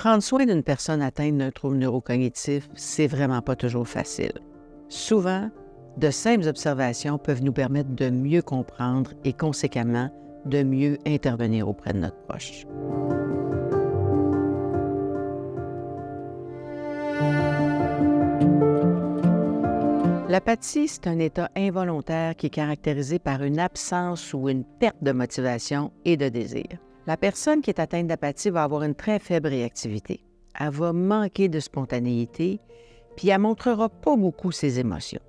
Prendre soin d'une personne atteinte d'un trouble neurocognitif, c'est vraiment pas toujours facile. Souvent, de simples observations peuvent nous permettre de mieux comprendre et, conséquemment, de mieux intervenir auprès de notre proche. L'apathie, c'est un état involontaire qui est caractérisé par une absence ou une perte de motivation et de désir. La personne qui est atteinte d'apathie va avoir une très faible réactivité. Elle va manquer de spontanéité, puis elle ne montrera pas beaucoup ses émotions.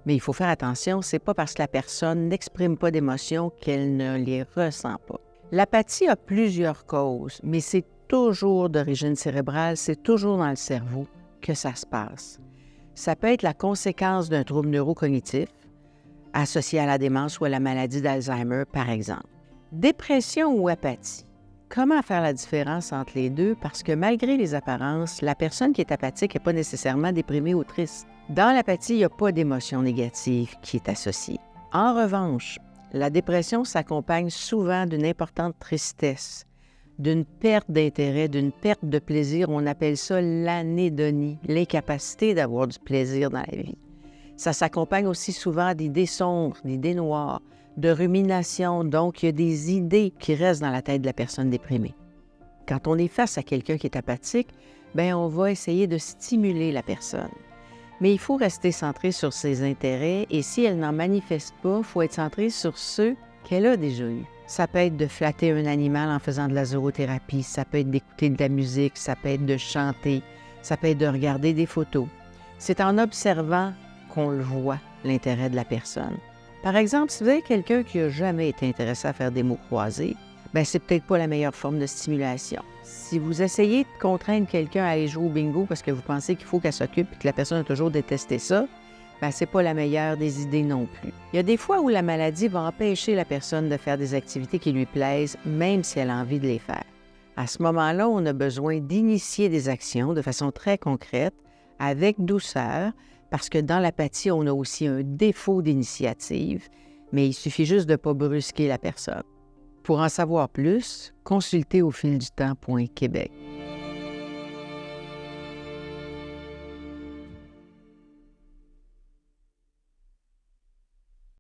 Mais il faut faire attention, c'est pas parce que la personne n'exprime pas d'émotions qu'elle ne les ressent pas. L'apathie a plusieurs causes, mais c'est toujours d'origine cérébrale, c'est toujours dans le cerveau que ça se passe. Ça peut être la conséquence d'un trouble neurocognitif associé à la démence ou à la maladie d'Alzheimer, par exemple. Dépression ou apathie. Comment faire la différence entre les deux? Parce que malgré les apparences, la personne qui est apathique n'est pas nécessairement déprimée ou triste. Dans l'apathie, il n'y a pas d'émotion négative qui est associée. En revanche, la dépression s'accompagne souvent d'une importante tristesse, d'une perte d'intérêt, d'une perte de plaisir. On appelle ça l'anédonie, l'incapacité d'avoir du plaisir dans la vie. Ça s'accompagne aussi souvent d'idées sombres, d'idées noires, de rumination. Donc, il y a des idées qui restent dans la tête de la personne déprimée. Quand on est face à quelqu'un qui est apathique, bien, on va essayer de stimuler la personne. Mais il faut rester centré sur ses intérêts et si elle n'en manifeste pas, il faut être centré sur ceux qu'elle a déjà eus. Ça peut être de flatter un animal en faisant de la zoothérapie, ça peut être d'écouter de la musique, ça peut être de chanter, ça peut être de regarder des photos. C'est en observant qu'on le voit, l'intérêt de la personne. Par exemple, si vous avez quelqu'un qui n'a jamais été intéressé à faire des mots croisés, bien, c'est peut-être pas la meilleure forme de stimulation. Si vous essayez de contraindre quelqu'un à aller jouer au bingo parce que vous pensez qu'il faut qu'elle s'occupe et que la personne a toujours détesté ça, bien, c'est pas la meilleure des idées non plus. Il y a des fois où la maladie va empêcher la personne de faire des activités qui lui plaisent, même si elle a envie de les faire. À ce moment-là, on a besoin d'initier des actions de façon très concrète, avec douceur, parce que dans l'apathie, on a aussi un défaut d'initiative, mais il suffit juste de ne pas brusquer la personne. Pour en savoir plus, consultez aufildutemps.québec.